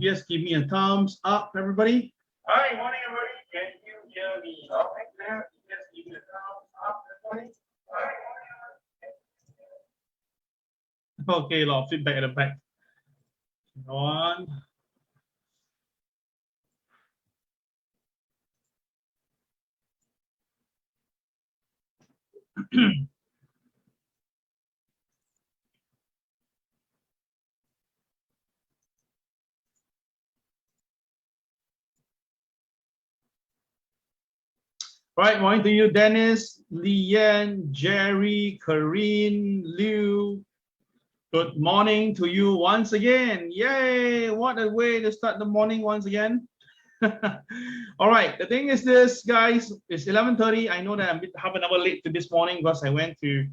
Yes, give me a thumbs up, everybody. Hi, morning, everybody. Can you hear me loud and clear? Just give me a thumbs up, everybody. Hi, morning. Okay, a lot of feedback at the back. On. Right, morning to you, Dennis, Lian, Jerry, Karine, Liu. Good morning to you once again. Yay! What a way to start the morning once again. All right, the thing is this, guys, it's 11:30. I know that I'm half an hour late to this morning because I went to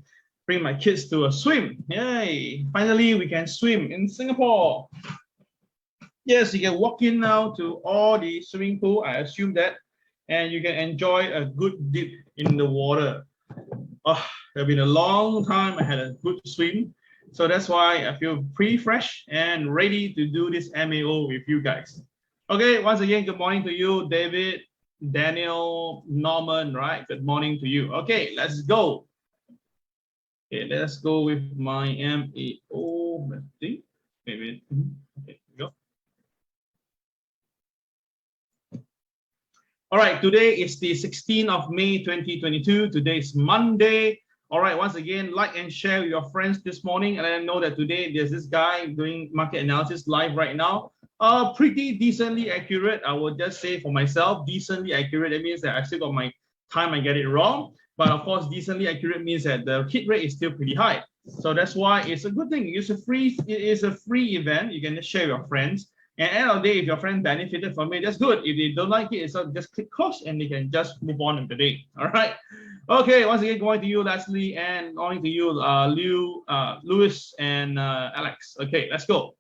bring my kids to a swim. Yay! Finally, we can swim in Singapore. Yes, you can walk in now to all the swimming pool. I assume that, and you can enjoy a good dip in the water. Oh, it's been a long time I had a good swim, so that's why I feel pretty fresh and ready to do this MAO with you guys. Okay, once again, good morning to you, David, Daniel, Norman, right? Good morning to you. Okay, let's go. Okay, let's go with my MAO. Let's see. Maybe. Okay, go. All right, today is the 16th of May, 2022. Today is Monday. All right, once again, like and share with your friends this morning. And I know that today there's this guy doing market analysis live right now. Pretty decently accurate. I would just say for myself, decently accurate. That means that I still got my time I get it wrong. But of course, decently accurate means that the hit rate is still pretty high. So that's why it's a good thing. It is a free event. You can just share with your friends. And at the end of the day, if your friend benefited from it, that's good. If they don't like it, so just click close and they can just move on in the day. All right. Okay, once again, going to you, Leslie, and going to you, Liu, Louis, and Alex. Okay, let's go.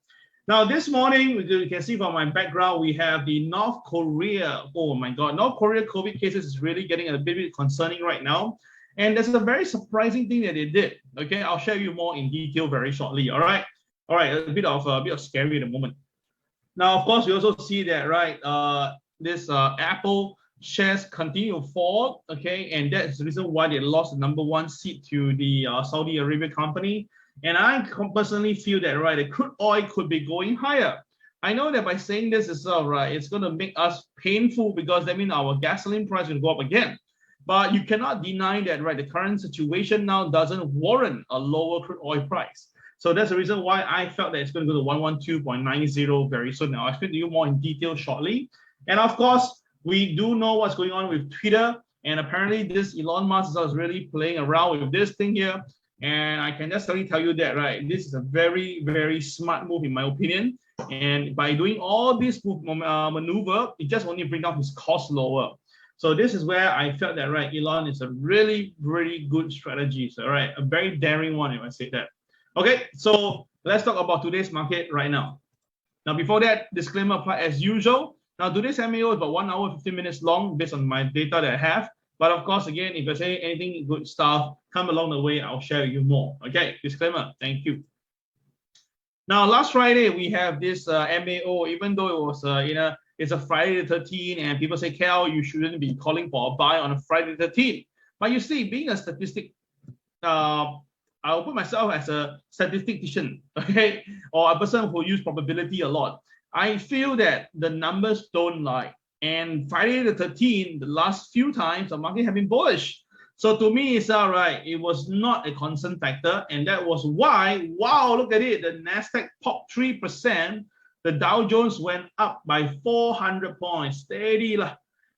Now, this morning, you can see from my background, we have the North Korea. Oh my God, North Korea COVID cases is really getting a bit concerning right now. And there's a very surprising thing that they did. Okay, I'll share you more in detail very shortly. All right, a bit of scary at the moment. Now, of course, we also see that, right, this Apple shares continue to fall, okay, and that's the reason why they lost the #1 seat to the Saudi Arabia company. And I personally feel that, right, the crude oil could be going higher. I know that by saying this itself, right, it's going to make us painful because that means our gasoline price will go up again. But you cannot deny that, right, the current situation now doesn't warrant a lower crude oil price. So that's the reason why I felt that it's going to go to 112.90 very soon. Now, I'll explain to you more in detail shortly. And of course, we do know what's going on with Twitter. And apparently this Elon Musk is really playing around with this thing here. And I can just tell you that, right, this is a very, very smart move in my opinion. And by doing all this maneuver, it just only brings down his cost lower. So this is where I felt that, right, Elon is a really, really good strategy. So, right, a very daring one, if I say that. Okay, so let's talk about today's market right now. Now, before that, disclaimer apply as usual. Now, today's MAO is about 1 hour, 15 minutes long based on my data that I have. But of course, again, if I say anything good stuff, come along the way, I'll share with you more. Okay, disclaimer, thank you. Now, last Friday, we have this MAO, even though it was, it's a Friday the 13th, and people say, Cal, you shouldn't be calling for a buy on a Friday the 13th. But you see, being a statistic, I'll put myself as a statistician, okay, or a person who uses probability a lot. I feel that the numbers don't lie. And Friday the 13th, the last few times, the market have been bullish. So to me, it's all right. It was not a concern factor. And that was why, wow, look at it. The NASDAQ popped 3%. The Dow Jones went up by 400 points. Steady.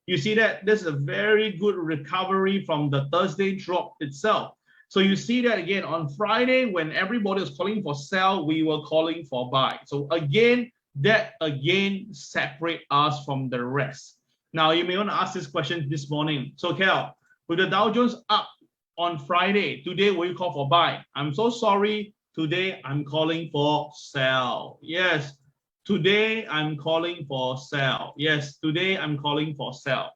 You see that? This is a very good recovery from the Thursday drop itself. So you see that again on Friday when everybody was calling for sell, we were calling for buy. So again, that again separate us from the rest. Now you may want to ask this question this morning. So Cal, with the Dow Jones up on Friday, today will you call for buy? I'm so sorry. Today I'm calling for sell. Yes, today I'm calling for sell. Yes, today I'm calling for sell.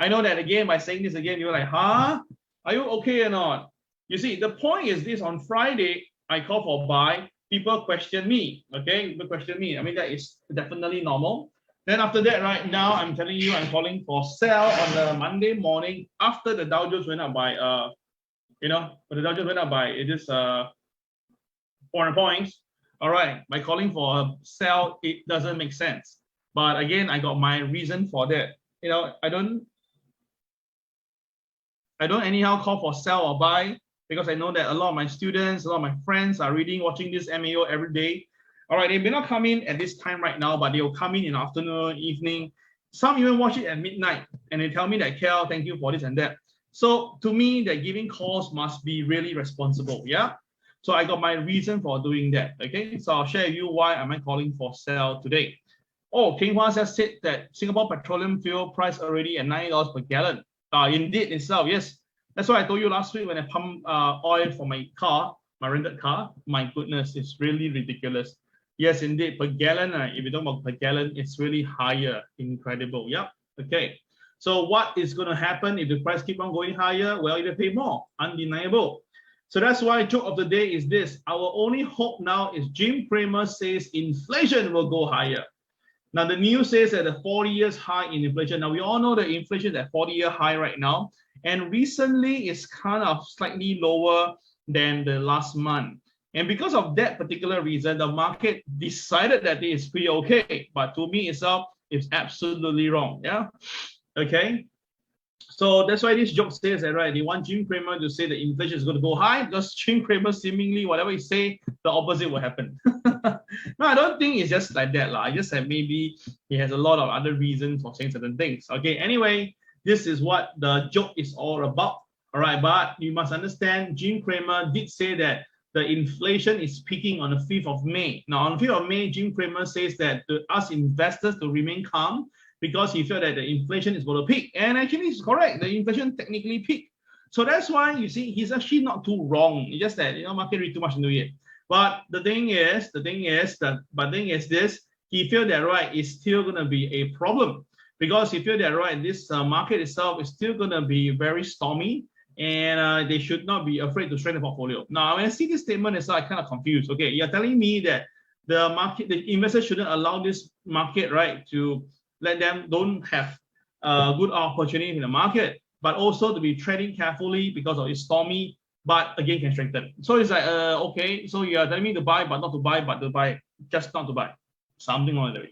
I know that again by saying this again, you're like, huh? Are you okay or not? You see, the point is this: on Friday, I call for buy. people question me. Okay, people question me. I mean, that is definitely normal. Then after that, right now, I'm telling you, I'm calling for sell on the Monday morning after the Dow Jones went up by when the Dow Jones went up by it is 400 points. All right, by calling for a sell, it doesn't make sense. But again, I got my reason for that. I don't anyhow call for sell or buy, because I know that a lot of my students, a lot of my friends are reading, watching this MAO every day. All right, they may not come in at this time right now, but they'll come in afternoon, evening. Some even watch it at midnight, and they tell me that, Kel, thank you for this and that. So to me, that giving calls must be really responsible. Yeah. So I got my reason for doing that. Okay. So I'll share with you why am I calling for sell today. Oh, King Hua has said that Singapore petroleum fuel price already at $9 per gallon. Indeed itself, yes. That's why I told you last week when I pumped oil for my car, my rented car. My goodness, it's really ridiculous. Yes, indeed, per gallon. If you talk about per gallon, it's really higher. Incredible. Yep. Okay. So what is going to happen if the price keep on going higher? Well, you pay more. Undeniable. So that's why joke of the day is this. Our only hope now is Jim Cramer says inflation will go higher. Now, the news says that the 40 years high in inflation. Now, we all know that inflation is at 40-year high right now. And recently, it's kind of slightly lower than the last month. And because of that particular reason, the market decided that it is pretty okay. But to me itself, it's absolutely wrong. Yeah. Okay. So that's why this joke says that, right? They want Jim Cramer to say that inflation is going to go high, because Jim Cramer seemingly, whatever he say, the opposite will happen. No, I don't think it's just like that. I just said maybe he has a lot of other reasons for saying certain things. Okay, anyway, this is what the joke is all about. All right, but you must understand, Jim Cramer did say that the inflation is peaking on the 5th of May. Now, on the 5th of May, Jim Cramer says that to us investors to remain calm, because he felt that the inflation is going to peak. And actually, it's correct. The inflation technically peaked. So that's why you see he's actually not too wrong. It's just that market read too much into it. But the thing is this, he feel that right, it's still going to be a problem, because he feel that right, this market itself is still going to be very stormy, and they should not be afraid to strengthen the portfolio. Now, when I see this statement, it's like kind of confused. Okay, you're telling me that the investors shouldn't allow this market, right, to let them don't have good opportunity in the market, but also to be trading carefully because of it's stormy, but again can strengthen. So it's like, okay, so you are telling me to buy, but not to buy, but to buy, just not to buy, something like that.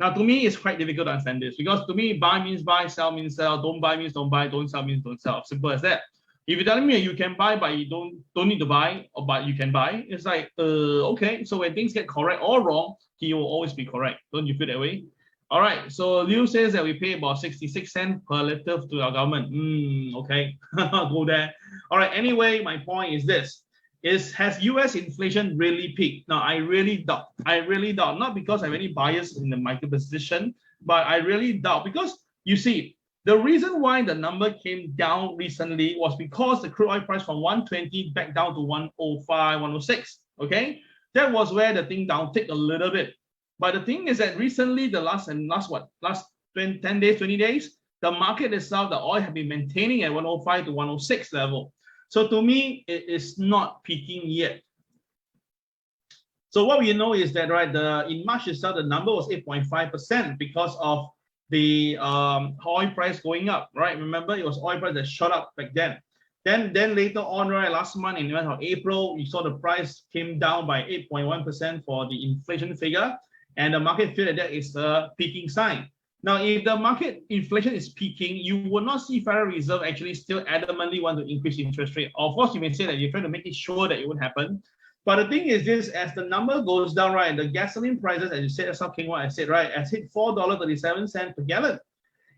Now, to me, it's quite difficult to understand this, because to me, buy means buy, sell means sell, don't buy means don't buy, don't sell means don't sell. Simple as that. If you're telling me you can buy, but you don't need to buy, or but you can buy, it's like, okay. So when things get correct or wrong, he will always be correct. Don't you feel that way? All right, so Liu says that we pay about 66 cents per liter to our government. Okay, go there. All right, anyway, my point is this. Has US inflation really peaked? Now, I really doubt. Not because I have any bias in the market position, but I really doubt, because you see, the reason why the number came down recently was because the crude oil price from 120 back down to 105, 106. Okay, that was where the thing downticked a little bit. But the thing is that recently, the last 10 days, 20 days, the market itself, the oil have been maintaining at 105 to 106 level. So to me, it is not peaking yet. So what we know is that, right, in March itself, the number was 8.5% because of the oil price going up, right? Remember, it was oil price that shot up back then. Then later on, right, last month in the month of April, you saw the price came down by 8.1% for the inflation figure. And the market feel that is a peaking sign. Now, if the market inflation is peaking, you will not see Federal Reserve actually still adamantly want to increase interest rate. Of course, you may say that you're trying to make it sure that it won't happen. But the thing is this, as the number goes down, right, the gasoline prices, as you said, as King Hua said, right, has hit $4.37 per gallon.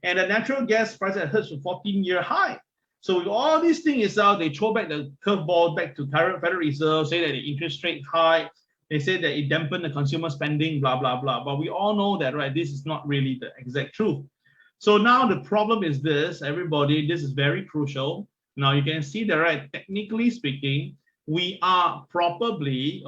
And the natural gas price has hit a 14-year high. So with all these things out, they throw back the curveball back to Federal Reserve, say that the interest rate high. They say that it dampened the consumer spending, blah, blah, blah. But we all know that, right, this is not really the exact truth. So now the problem is this, everybody, this is very crucial. Now you can see that, right, technically speaking, we are probably,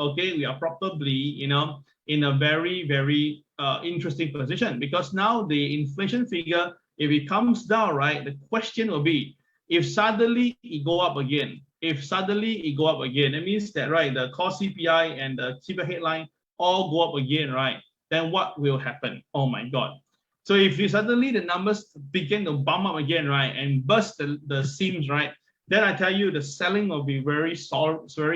in a very, very interesting position, because now the inflation figure, if it comes down, right, the question will be, if suddenly it go up again, if suddenly it go up again, that means that, right, the core CPI and the CPI headline all go up again, right? Then what will happen? Oh my God. So if you suddenly the numbers begin to bump up again, right, and burst the seams, right, then I tell you the selling will be very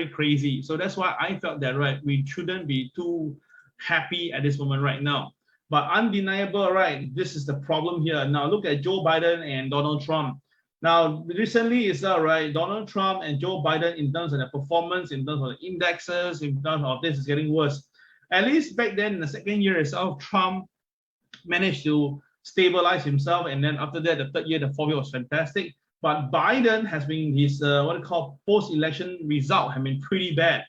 crazy. So that's why I felt that, right, we shouldn't be too happy at this moment right now. But undeniable, right, this is the problem here. Now look at Joe Biden and Donald Trump. Now recently is that, right, Donald Trump and Joe Biden, in terms of their performance, in terms of the indexes, in terms of this, is getting worse. At least back then in the second year itself, Trump managed to stabilize himself, and then after that, the third year, the fourth year was fantastic. But Biden has been his what they call post-election result have been pretty bad.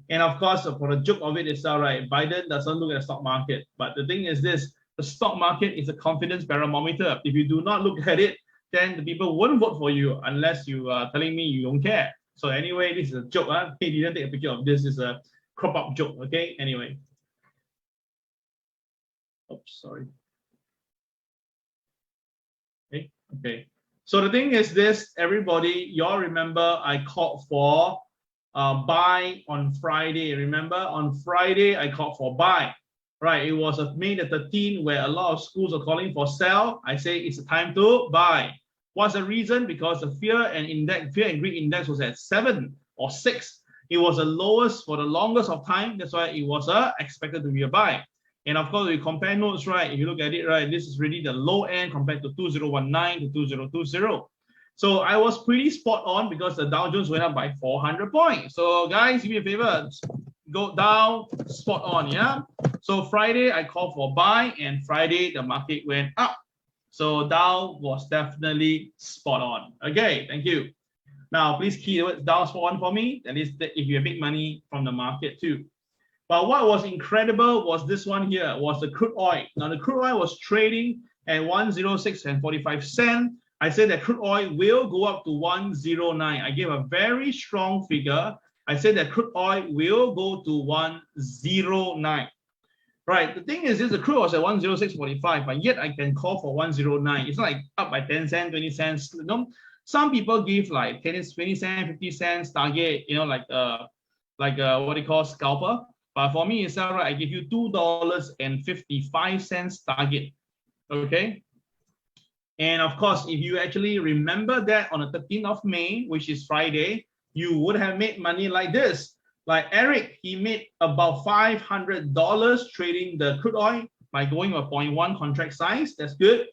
And of course, for the joke of it itself, right, Biden doesn't look at the stock market. But the thing is this, the stock market is a confidence barometer. If you do not look at it, then the people won't vote for you unless you are telling me you don't care. So anyway, this is a joke. He didn't take a picture of this. It's a crop up joke. Okay, anyway. Oops, sorry. Okay. So the thing is this, everybody, y'all remember I called for buy on Friday. Remember, on Friday I called for buy. Right, it was May the 13th where a lot of schools are calling for sell. I say it's a time to buy. What's the reason? Because the fear and greed index was at 7 or 6. It was the lowest for the longest of time. That's why it was expected to be a buy. And of course, we compare notes, right? If you look at it, right, this is really the low end compared to 2019 to 2020. So I was pretty spot on because the Dow Jones went up by 400 points. So guys, give me a favor, go down, spot on, yeah? So Friday, I called for buy, and Friday, the market went up. So Dow was definitely spot on. Okay, thank you. Now, please key the word Dow spot on for me. That is, if you make money from the market too. But what was incredible was this one here, was the crude oil. Now, the crude oil was trading at 106.45. I said that crude oil will go up to 109. I gave a very strong figure. I said that crude oil will go to 109. Right, the thing is this, the crude was at 106.45, but yet I can call for 109. It's not like up by 10 cents, 20 cents. You know, some people give like 10 cents, 20 cents, 50 cents target, you know, like what they call scalper. But for me, it's all right. I give you $2.55 target. Okay. And of course, if you actually remember that on the 13th of May, which is Friday, you would have made money like this. Like Eric, he made about $500 trading the crude oil by going a 0.1 contract size. That's good.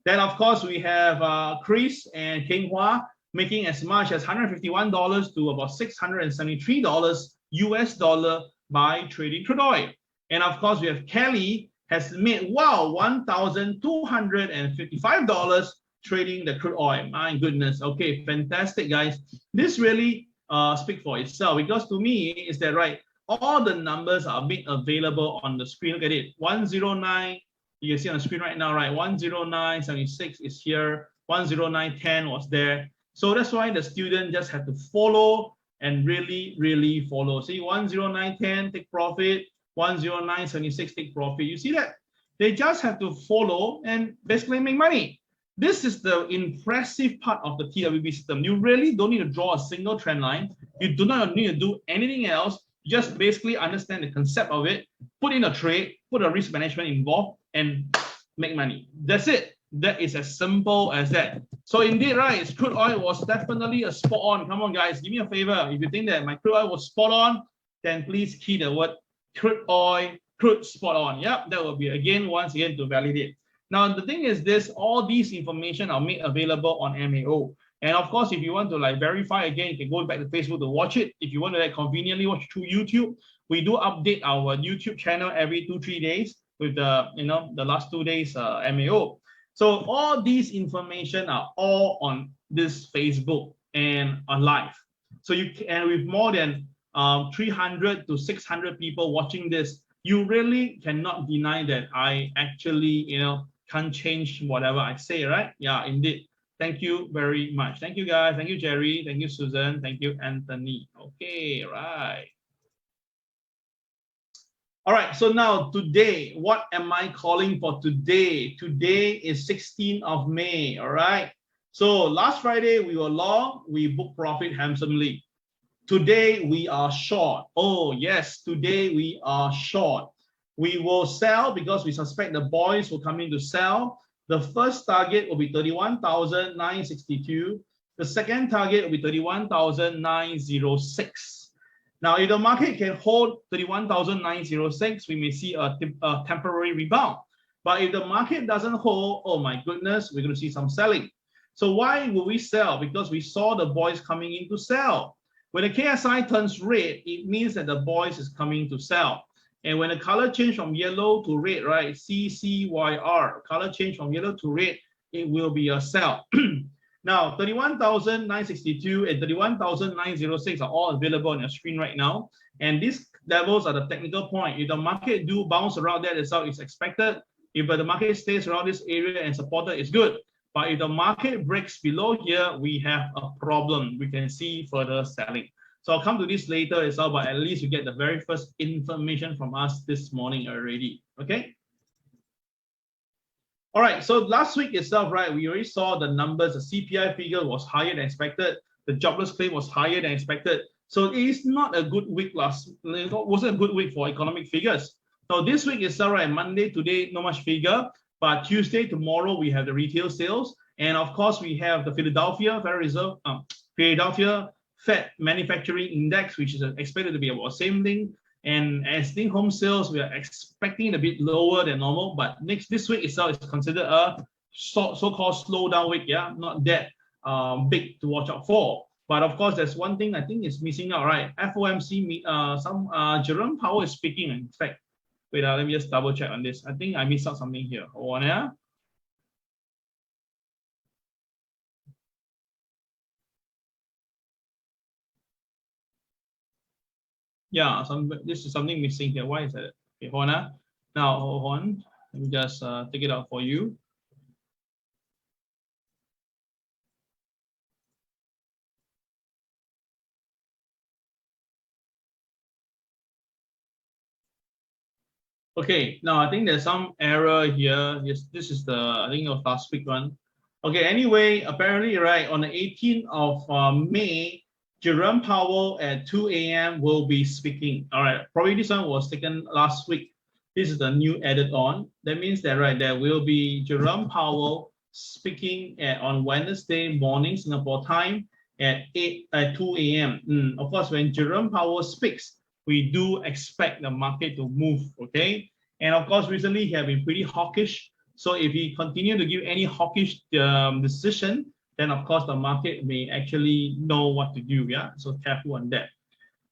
Then, of course, we have Chris and Keng Hua making as much as $151 to about $673 US dollar by trading crude oil. And of course, we have Kelly has made, wow, $1,255 trading the crude oil. My goodness. Okay, fantastic, guys. This really speaks for itself, because to me, is that right? All the numbers are made available on the screen. Look at it. 109, you can see on the screen right now, right? 109.76 is here. 109.10 was there. So that's why the student just have to follow and really follow. See, 109.10 take profit, 109.76 take profit. You see that? They just have to follow and basically make money. This is the impressive part of the TWB system. You really don't need to draw a single trend line. You do not need to do anything else. You just basically understand the concept of it, put in a trade, put a risk management involved, and make money. That's it. That is as simple as that. So indeed, right, crude oil was definitely a spot on. Come on, guys, give me a favor. If you think that my crude oil was spot on, then please key the word crude oil, crude spot on. Yep, that will be once again to validate. Now, the thing is this, all these information are made available on MAO. And of course, if you want to like verify again, you can go back to Facebook to watch it. If you want to like conveniently watch through YouTube, we do update our YouTube channel every 2-3 days with the, you know, the last 2 days MAO. So all these information are all on this Facebook and on live. So you can, and with more than 300 to 600 people watching this, you really cannot deny that I actually, you know, can't change whatever I say, right? Yeah, indeed. Thank you very much. Thank you, guys. Thank you, Jerry. Thank you, Susan. Thank you, Anthony. Okay, right. All right, so now today, what am I calling for today? Today is 16th of May, all right? So last Friday, we were long, we booked profit handsomely. Today we are short. Oh yes, today we are short. We will sell because we suspect the boys will come in to sell. The first target will be 31,962. The second target will be 31,906. Now, if the market can hold 31,906, we may see a temporary rebound. But if the market doesn't hold, oh my goodness, we're going to see some selling. So why will we sell? Because we saw the boys coming in to sell. When the KSI turns red, it means that the boys is coming to sell. And when the color change from yellow to red, right, CCYR, color change from yellow to red, it will be a sell. Now, 31,962 and 31,906 are all available on your screen right now. And these levels are the technical point. If the market do bounce around that itself, it's expected. If the market stays around this area and supported, it's good. But if the market breaks below here, we have a problem. We can see further selling. So I'll come to this later itself, but at least you get the very first information from us this morning already. Okay. All right. So last week itself, right, we already saw the numbers. The CPI figure was higher than expected. The jobless claim was higher than expected. So it is not a good week it wasn't a good week for economic figures. So this week itself, right, Monday, today, no much figure. But Tuesday, tomorrow, we have the retail sales. And of course, we have the Philadelphia Fed Manufacturing Index, which is expected to be about the same thing. And as thing home sales, we are expecting a bit lower than normal. But this week itself is considered a so-called slowdown week. Yeah, not that big to watch out for. But of course, there's one thing I think is missing out, right? FOMC, Jerome Powell is speaking. In fact, wait, let me just double check on this. I think I missed out something here. Hold on, yeah. Yeah, this is something missing here. Why is that? Okay, hold on. Now, hold on. Let me just take it out for you. Okay, now I think there's some error here. Yes, this is I think it was last week one. Okay, anyway, apparently, right, on the 18th of May, Jerome Powell at 2 a.m. will be speaking. All right, probably this one was taken last week. This is the new added on. That means that, right, there will be Jerome Powell speaking on Wednesday morning, Singapore time at 2 a.m. Of course, when Jerome Powell speaks, we do expect the market to move, okay? And of course, recently he has been pretty hawkish. So if he continue to give any hawkish decision, then of course the market may actually know what to do, yeah? So careful on that.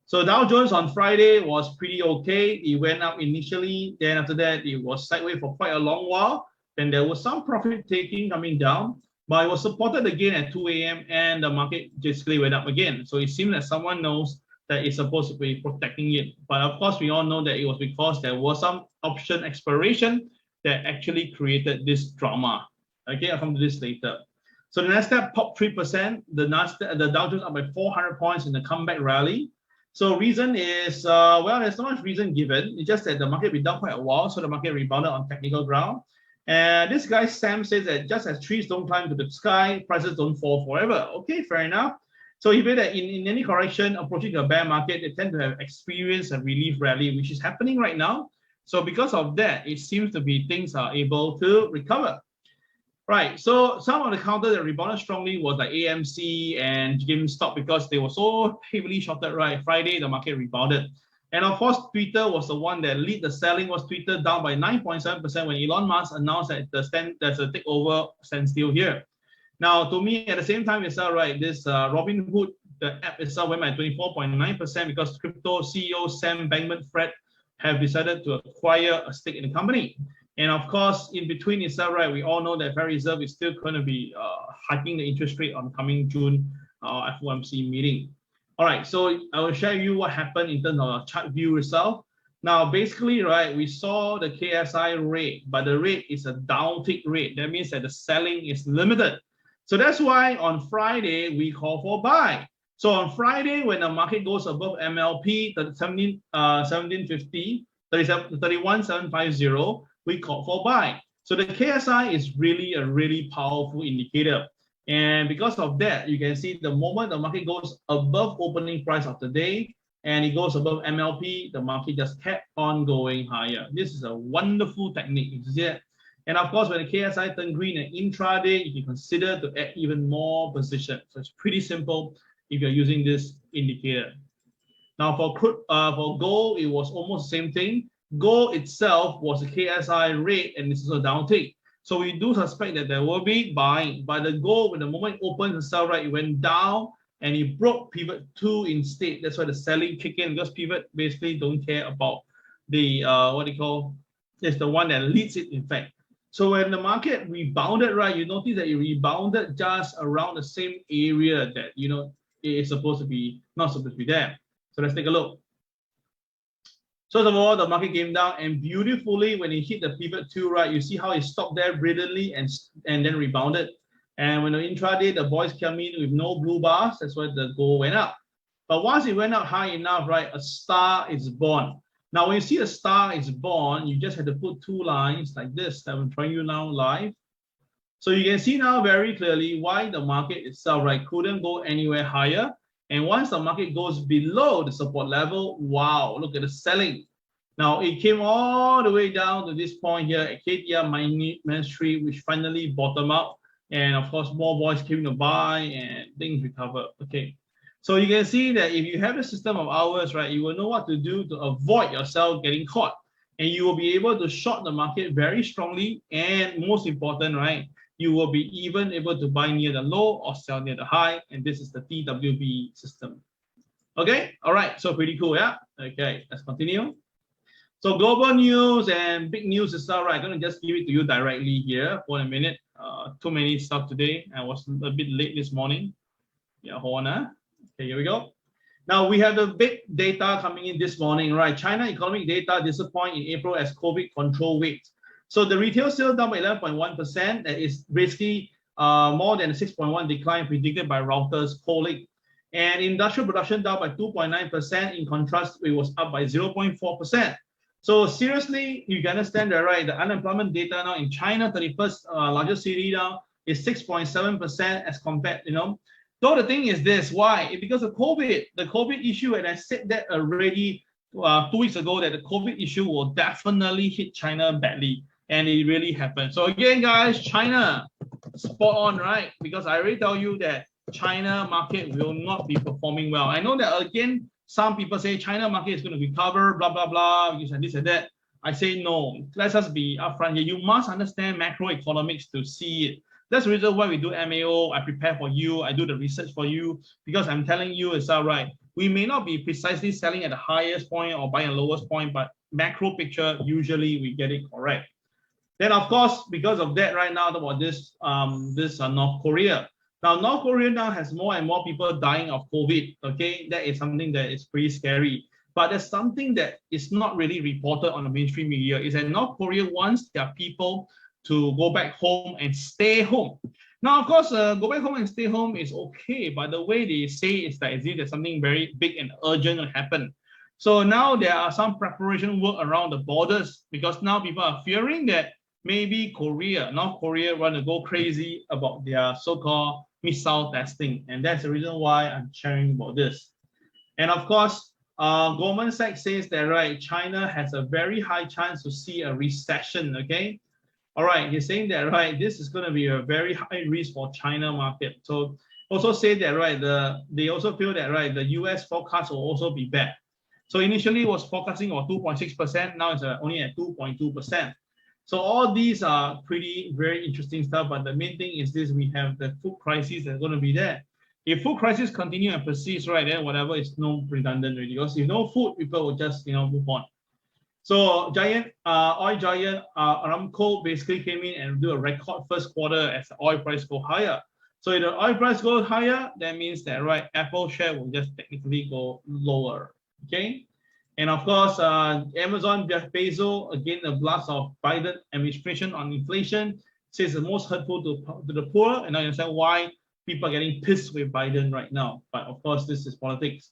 So Dow Jones on Friday was pretty okay. It went up initially, then after that, it was sideways for quite a long while. Then there was some profit taking coming down, but it was supported again at 2 a.m. and the market basically went up again. So it seemed that someone knows that it's supposed to be protecting it. But of course, we all know that it was because there was some option expiration that actually created this drama. Okay, I'll come to this later. So the Nasdaq popped 3%. The Dow Jones up by 400 points in the comeback rally. So reason is, well, there's not much reason given. It's just that the market been down quite a while, so the market rebounded on technical ground. And this guy, Sam, says that just as trees don't climb to the sky, prices don't fall forever. Okay, fair enough. So he said that in any correction approaching the bear market, they tend to have experienced a relief rally, which is happening right now. So because of that, it seems to be things are able to recover. Right, so some of the counters that rebounded strongly was like AMC and GameStop because they were so heavily shorted, right? Friday, the market rebounded. And of course, Twitter was the one that lead the selling, was Twitter down by 9.7% when Elon Musk announced that there's a takeover standstill here. Now, to me, at the same time itself, right, this Robinhood, the app itself went by 24.9% because crypto CEO Sam Bankman-Fried have decided to acquire a stake in the company. And of course, in between itself, right, we all know that Federal Reserve is still going to be hiking the interest rate on coming June FOMC meeting. All right, so I will share you what happened in terms of chart view itself. Now, basically, right, we saw the KSI rate, but the rate is a downtick rate. That means that the selling is limited. So that's why on Friday, we call for buy. So on Friday, when the market goes above MLP, 1750, 31750, we call for buy. So the KSI is really a really powerful indicator. And because of that, you can see the moment the market goes above opening price of the day and it goes above MLP, the market just kept on going higher. This is a wonderful technique, you see it? And of course, when the KSI turn green and intraday, you can consider to add even more position. So it's pretty simple if you're using this indicator. Now for gold, it was almost the same thing. Gold itself was a KSI rate and this is a downtick. So we do suspect that there will be buying, but the gold, when the moment it opened to sell, right, it went down and it broke pivot 2 instead. That's why the selling kicked in, because pivot basically don't care about the what do you call, it's the one that leads it, in fact. So when the market rebounded, right, you notice that it rebounded just around the same area that, you know, it is supposed to be, not supposed to be there. So let's take a look. So first of all, the market came down and beautifully when it hit the pivot 2, right, you see how it stopped there brilliantly and then rebounded. And when the intraday, the boys came in with no blue bars, that's why the gold went up. But once it went up high enough, right, a star is born. Now, when you see a star is born, you just have to put 2 lines like this that I'm showing you now live. So you can see now very clearly why the market itself, right, couldn't go anywhere higher. And once the market goes below the support level, wow, look at the selling. Now, it came all the way down to this point here at KTR -3, which finally bottomed out. And of course, more boys came to buy and things recover. Okay. So you can see that if you have a system of hours, right, you will know what to do to avoid yourself getting caught. And you will be able to short the market very strongly. And most important, right, you will be even able to buy near the low or sell near the high. And this is the TWB system. Okay. All right. So pretty cool. Yeah. Okay. Let's continue. So global news and big news is all right. I'm going to just give it to you directly here for a minute. Too many stuff today. I was a bit late this morning. Yeah, hold on. Okay, here we go. Now we have the big data coming in this morning, right? China economic data disappoint in April as COVID control weight. So the retail sales down by 11.1%. That is basically more than a 6.1 decline predicted by Reuters polling. And industrial production down by 2.9%. In contrast, it was up by 0.4%. So seriously, you can understand that, right? The unemployment data now in China, 31st largest city now, is 6.7% as compared, you know. So the thing is this, why? Because of COVID, the COVID issue, and I said that already 2 weeks ago, that the COVID issue will definitely hit China badly, and it really happened. So again, guys, China, spot on, right? Because I already tell you that China market will not be performing well. I know that again, some people say China market is going to recover, blah, blah, blah, this and that. I say no, let's just be upfront here. You must understand macroeconomics to see it. That's the reason why we do MAO. I prepare for you. I do the research for you because I'm telling you it's all right. We may not be precisely selling at the highest point or buying the lowest point, but macro picture, usually we get it correct. Then of course, because of that right now, about this North Korea. Now, North Korea now has more and more people dying of COVID, okay? That is something that is pretty scary. But there's something that is not really reported on the mainstream media, is that North Korea wants their people to go back home and stay home. Now, of course, go back home and stay home is okay, but the way they say is that as if there's something very big and urgent will happen. So now there are some preparation work around the borders because now people are fearing that maybe North Korea want to go crazy about their so-called missile testing. And that's the reason why I'm sharing about this. And of course, Goldman Sachs says that, right, China has a very high chance to see a recession, okay? All right, he's saying that, right, this is going to be a very high risk for China market. So also say that, right, they also feel that, right, the US forecast will also be bad. So initially it was forecasting on 2.6%, now it's only at 2.2%. So all these are very interesting stuff, but the main thing is this, we have the food crisis that's going to be there. If food crisis continue and persist, right, then whatever is no redundant really, because if no food, people will just, you know, move on. So oil giant Aramco basically came in and do a record first quarter as the oil price go higher. So if the oil price goes higher, that means that, right, Apple share will just technically go lower, okay? And of course, Amazon, Jeff Bezos, again, the blast of Biden administration on inflation, says the most hurtful to the poor. And I understand why people are getting pissed with Biden right now. But of course, this is politics.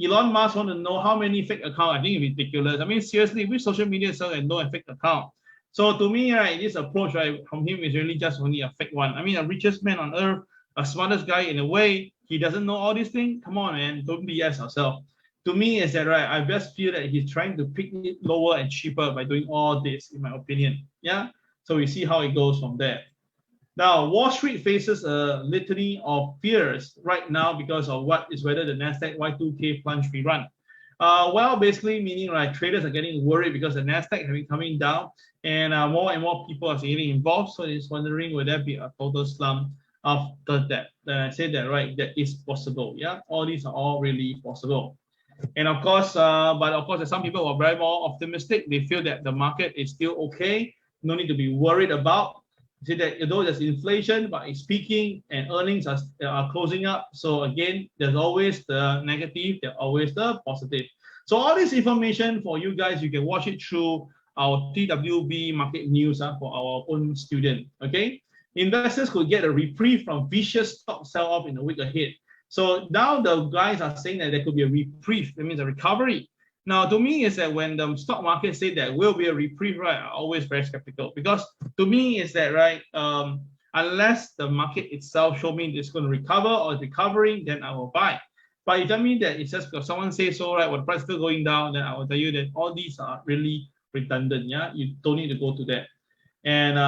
Elon Musk want to know how many fake accounts. I think it's ridiculous. I mean, seriously, which social media sell and know a fake account? So to me, right, this approach, right, from him is really just only a fake one. I mean, the richest man on earth a smartest guy in a way. He doesn't know all these things. Come on, man, don't BS ourselves. To me, is that right? I just feel that he's trying to pick it lower and cheaper by doing all this, in my opinion. Yeah. So we see how it goes from there. Now, Wall Street faces a litany of fears right now because of what is whether the Nasdaq Y2K plunge rerun. Well, basically meaning like traders are getting worried because the Nasdaq has been coming down, and more people are getting involved. So it's wondering will there be a total slump after that? Then I said that right, that is possible. Yeah, all these are all really possible. And of course, there's some people who are very more optimistic. They feel that the market is still okay, no need to be worried about. See that although there's inflation, but it's peaking and earnings are closing up. So again, there's always the negative, there's always the positive. So all this information for you guys, you can watch it through our TWB market news for our own student. Okay, investors could get a reprieve from vicious stock sell-off in the week ahead. So now the guys are saying that there could be a reprieve. That means a recovery. Now, to me, is that when the stock market say that will be a reprieve, right? I'm always very skeptical because to me is that right. Unless the market itself show me it's going to recover or it's recovering, then I will buy. But if you tell me that it's just because someone says so, right? When the price is still going down, then I will tell you that all these are really redundant. Yeah, you don't need to go to that. And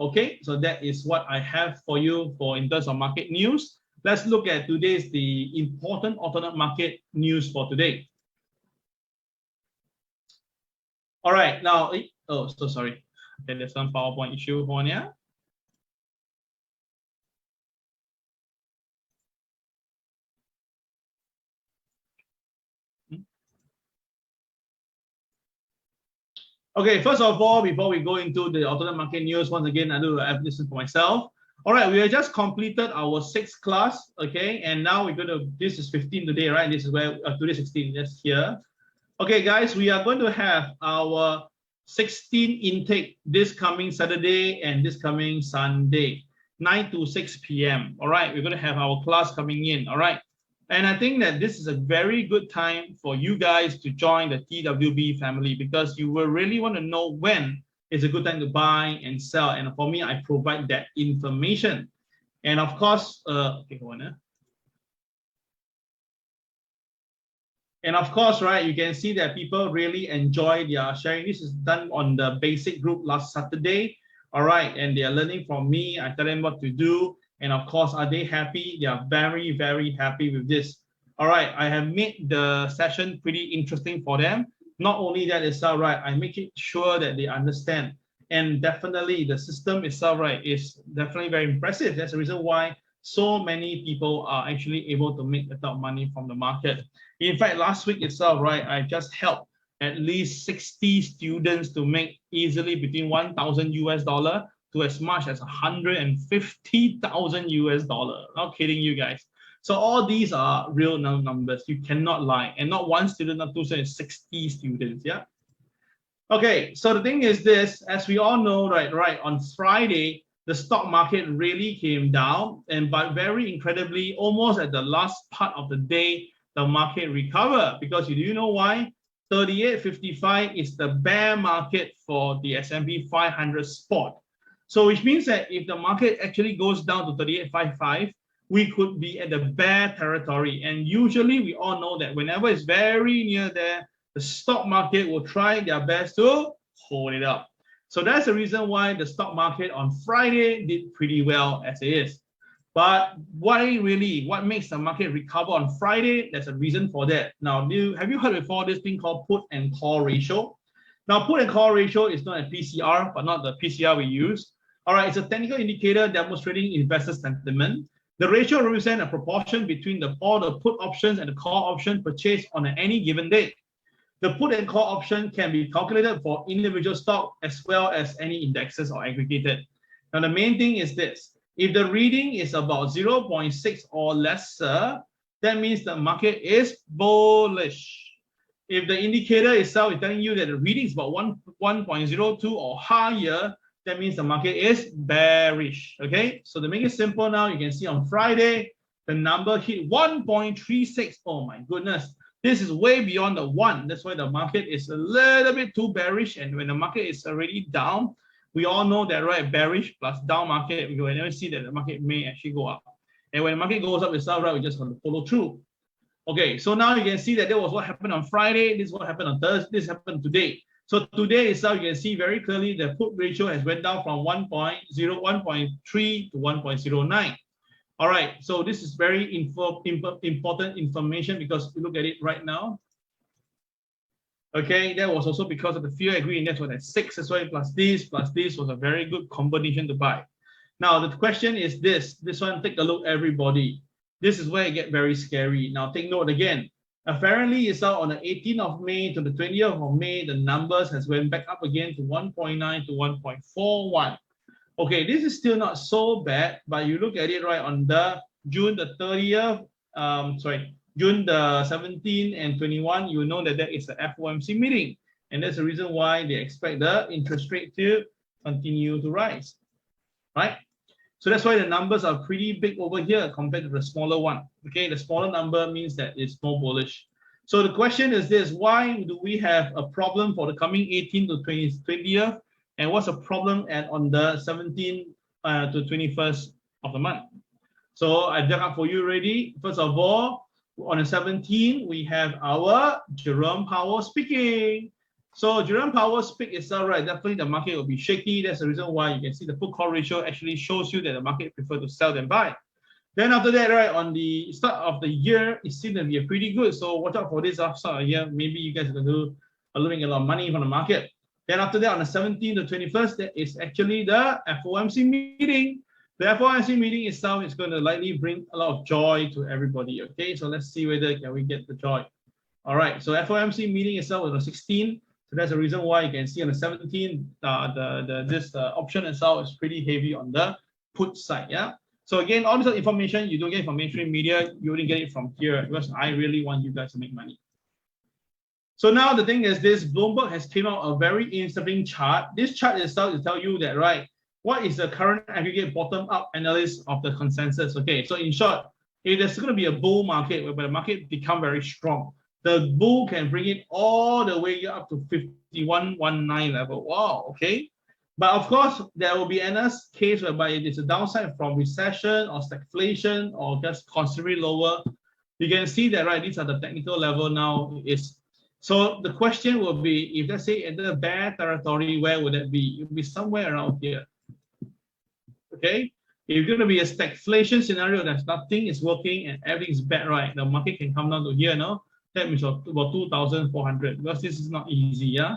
okay, so that is what I have for you for in terms of market news. Let's look at today's the important alternate market news for today. All right, now, oh, so sorry. Okay, there's some PowerPoint issue on here. Okay, first of all, before we go into the alternate market news, once again, I do listen for myself. All right, we have just completed our 6th class, okay, and now we're going to, this is 15 today, right? This is where, today 16, that's here. Okay, guys, we are going to have our 16 intake this coming Saturday and this coming Sunday, 9 to 6 p.m. All right, we're going to have our class coming in. All right, and I think that this is a very good time for you guys to join the TWB family because you will really want to know when is a good time to buy and sell. And for me, I provide that information. And of course, okay, hold on. And of course, right, you can see that people really enjoy their sharing. This is done on the basic group last Saturday. All right, and they are learning from me. I tell them what to do. And of course, are they happy? They are very, very happy with this. All right, I have made the session pretty interesting for them. Not only that itself, right, I make it sure that they understand. And definitely the system itself, right, is definitely very impressive. That's the reason why so many people are actually able to make a lot of money from the market. In fact, last week itself, right, I just helped at least 60 students to make easily between 1,000 US dollar to as much as 150,000 US dollar. Not kidding you guys. So all these are real numbers. You cannot lie. And not one student, not two students, 60 students. Yeah. Okay. So the thing is this, as we all know, right, on Friday, the stock market really came down, but very incredibly, almost at the last part of the day, the market recovered because you know why? 38.55 is the bear market for the S&P 500 spot. So which means that if the market actually goes down to 38.55, we could be at the bear territory. And usually we all know that whenever it's very near there, the stock market will try their best to hold it up. So that's the reason why the stock market on Friday did pretty well as it is. But what makes the market recover on Friday? There's a reason for that. Now, have you heard before this thing called put and call ratio? Now, put and call ratio is not a PCR, but not the PCR we use. All right, it's a technical indicator demonstrating investor sentiment. The ratio represents a proportion between all the put options and the call option purchased on any given day. The put and call option can be calculated for individual stock as well as any indexes or aggregated. Now, the main thing is this. If the reading is about 0.6 or lesser, that means the market is bullish. If the indicator itself is telling you that the reading is about 1.02 or higher, that means the market is bearish. Okay, so to make it simple now, you can see on Friday, the number hit 1.36. Oh my goodness. This is way beyond the 1. That's why the market is a little bit too bearish. And when the market is already down, we all know that, right? Bearish plus down market, we will never see that the market may actually go up. And when the market goes up itself, right, we just going to follow through. Okay, so now you can see that was what happened on Friday. This is what happened on Thursday. This happened today. So today itself, you can see very clearly the put ratio has went down from 1.3 to 1.09. All right, so this is very important information because if you look at it right now. Okay, that was also because of the fear agree index was at 6 as well, plus this was a very good combination to buy. Now the question is this one, take a look, everybody. This is where it gets very scary. Now take note again. Apparently it's out on the 18th of May to the 20th of May, the numbers has went back up again to 1.9 to 1.41. Okay, this is still not so bad, but you look at it right on the June the 30th, June the 17th and 21, you know that there is the FOMC meeting. And that's the reason why they expect the interest rate to continue to rise, right? So that's why the numbers are pretty big over here compared to the smaller one. Okay, the smaller number means that it's more bullish. So the question is this, why do we have a problem for the coming 18th to 20th? And what's the problem on the 17th to 21st of the month? So I dug up for you already. First of all, on the 17th, we have our Jerome Powell speaking. So Jerome Powell speak itself, right? Definitely the market will be shaky. That's the reason why you can see the put call ratio actually shows you that the market prefer to sell than buy. Then after that, right, on the start of the year, it seems to be a pretty good. So watch out for this start of the year. Maybe you guys are going to losing a lot of money from the market. Then after that, on the 17th to 21st, that is actually the FOMC meeting. The FOMC meeting itself is going to likely bring a lot of joy to everybody. Okay, so let's see whether can we get the joy. All right, so FOMC meeting itself was on the 16th. So that's the reason why you can see on the 17th, this option itself is pretty heavy on the put side. Yeah. So again, all this information you don't get from mainstream media, you only get it from here because I really want you guys to make money. So now the thing is this, Bloomberg has came out a very interesting chart. This chart itself will tell you that, right, what is the current aggregate bottom-up analysis of the consensus? Okay, so in short, if there's going to be a bull market where the market become very strong, the bull can bring it all the way up to 51.19 level. Wow, okay. But of course, there will be another case whereby it is a downside from recession or stagflation or just considerably lower. You can see that, right, these are the technical level now. So the question will be, if let's say in the bear territory, where would that be? It will be somewhere around here. Okay, if you're going to be a stagflation scenario that nothing is working and everything is bad, right? The market can come down to here, no? That means about 2,400 because this is not easy, yeah.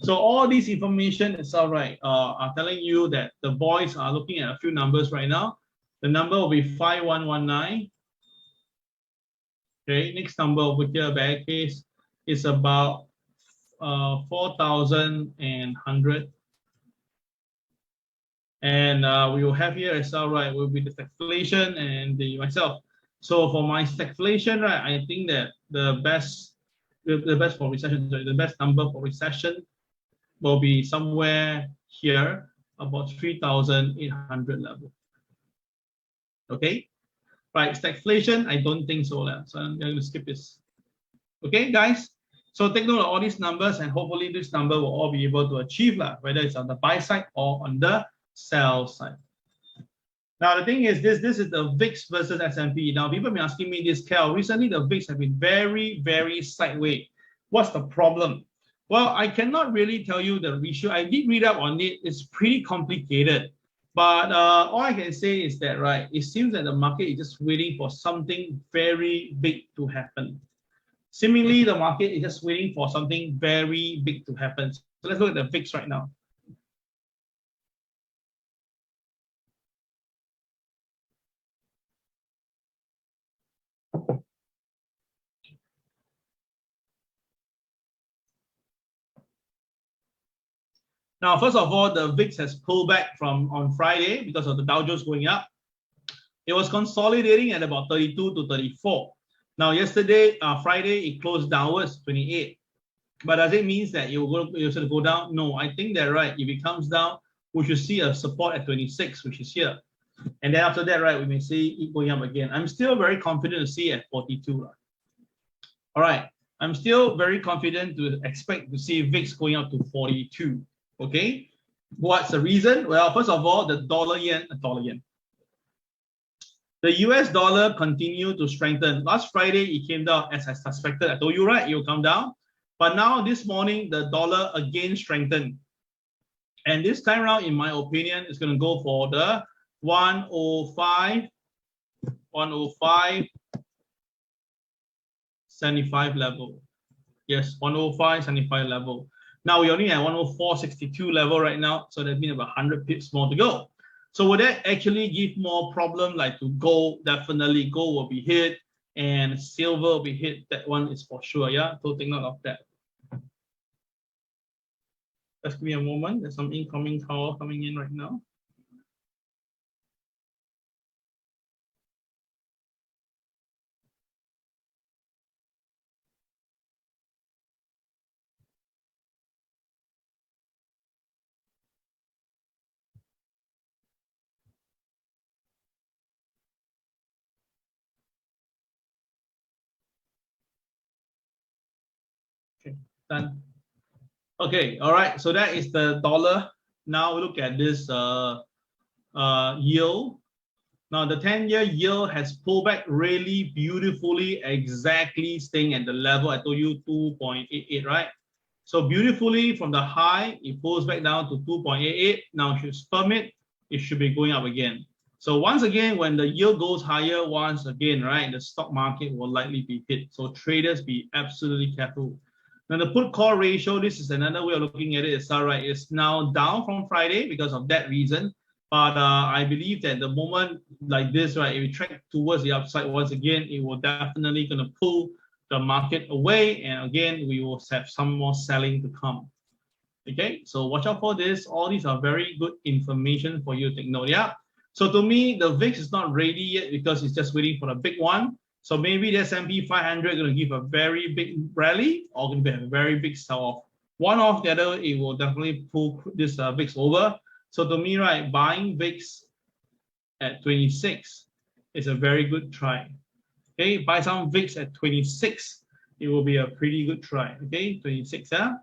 So all this information itself, right, are telling you that the boys are looking at a few numbers right now. The number will be 5119. Okay, next number over here, bear case, is about 4,100. And we will have here as well, right, will be the stagflation and the myself. So for my stagflation, right, I think that the best for recession, the best number for recession will be somewhere here, about 3,800 level. Okay, right, stagflation, I don't think so. So I'm going to skip this. Okay, guys. So take note of all these numbers and hopefully this number will all be able to achieve, whether it's on the buy side or on the sell side. Now the thing is this is the VIX versus S&P. Now people have been asking me this, Cal, recently the VIX have been very, very sideways. What's the problem? Well, I cannot really tell you the ratio. I did read up on it. It's pretty complicated. But all I can say is that, right, it seems that the market is just waiting for something very big to happen. Seemingly, the market is just waiting for something very big to happen. So let's look at the VIX right now. Now, first of all, the VIX has pulled back from on Friday because of the Dow Jones going up. It was consolidating at about 32 to 34. Now, yesterday, Friday, it closed downwards, 28. But does it mean that it will go down? No, I think that, right, if it comes down, we should see a support at 26, which is here. And then after that, right, we may see it going up again. I'm still very confident to see at 42. Right? All right, I'm still very confident to expect to see VIX going up to 42. Okay, what's the reason? Well, first of all, the dollar yen. The US dollar continued to strengthen. Last Friday, it came down as I suspected. I told you, right? It will come down. But now this morning, the dollar again strengthened. And this time around, in my opinion, it's going to go for the 105, 75 level. Yes, 105.75 level. Now we're only at 104.62 level right now, so there's been about 100 pips more to go. So will that actually give more problem like to gold? Definitely gold will be hit and silver will be hit. That one is for sure, yeah? So take note of that. Just give me a moment. There's some incoming call coming in right now. Okay, done. Okay, all right. So that is the dollar. Now look at this yield. Now the 10-year yield has pulled back really beautifully, exactly staying at the level I told you, 2.88, right? So beautifully from the high, it pulls back down to 2.88. Now if you spam it, it should be going up again. So once again, when the yield goes higher, once again, right, the stock market will likely be hit. So traders be absolutely careful. Now the put call ratio, this is another way of looking at it. It's all right. It's now down from Friday because of that reason. But I believe that the moment like this, right, if we track towards the upside once again, it will definitely going to pull the market away. And again, we will have some more selling to come. Okay, so watch out for this. All these are very good information for you to take note. Yeah. So to me, the VIX is not ready yet because it's just waiting for the big one. So maybe the S&P 500 going to give a very big rally or going to be a very big sell-off. One off the other, it will definitely pull this VIX over. So to me, right, buying VIX at 26 is a very good try. Okay, buy some VIX at 26. It will be a pretty good try. Okay, 26, yeah.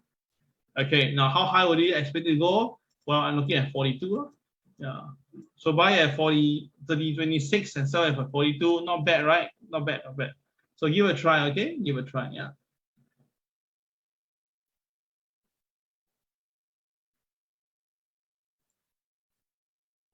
Okay, now how high would you expect it to go? Well, I'm looking at 42. Yeah. So buy at 40, 30, 26 and sell at 42. Not bad, right? Not bad, not bad. So give it a try, okay? Give it a try, yeah.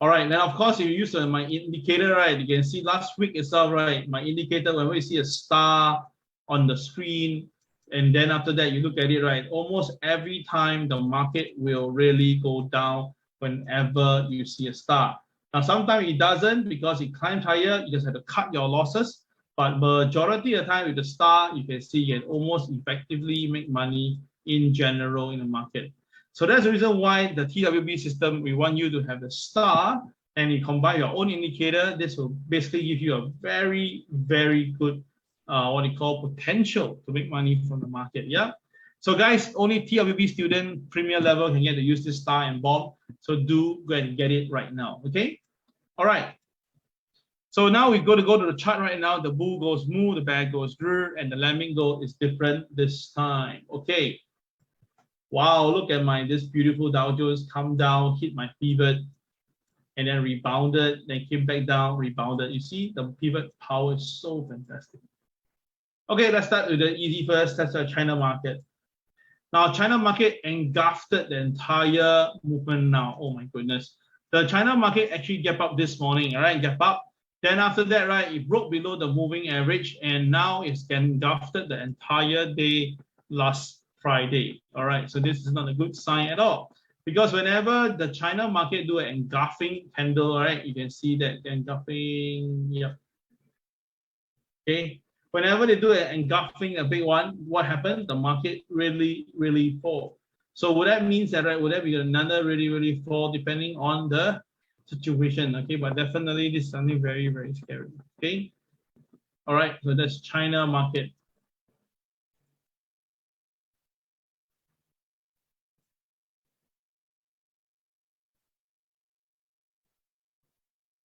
All right, now of course, if you use my indicator, right, you can see last week itself, right, my indicator, when we see a star on the screen, and then after that, you look at it, right, almost every time the market will really go down whenever you see a star. Now, sometimes it doesn't because it climbs higher, you just have to cut your losses. But majority of the time with the star, you can see you can almost effectively make money in general in the market. So that's the reason why the TWB system, we want you to have the star and you combine your own indicator. This will basically give you a very, very good, what you call potential to make money from the market. Yeah. So guys, only TWB student premier level can get to use this star and bomb. So do go and get it right now. Okay. All right. So now we go to the chart right now. The bull goes moo, the bear goes grr, and the lemming goal is different this time. Okay. Wow, look at this beautiful Dow Jones come down, hit my pivot, and then rebounded, then came back down, rebounded. You see, the pivot power is so fantastic. Okay, let's start with the easy first. That's the China market. Now, China market engulfed the entire movement now. Oh my goodness. The China market actually gap up this morning, all right, gap up. Then after that, right, it broke below the moving average, and now it's engulfed the entire day last Friday. All right, so this is not a good sign at all because whenever the China market do an engulfing candle, right, you can see that engulfing. Yep. Okay, whenever they do an engulfing, a big one, what happens? The market really, really fall. So would that mean that, right? Would that be another really, really fall depending on the situation? Okay, but definitely this is something very, very scary. Okay, all right, so that's China market.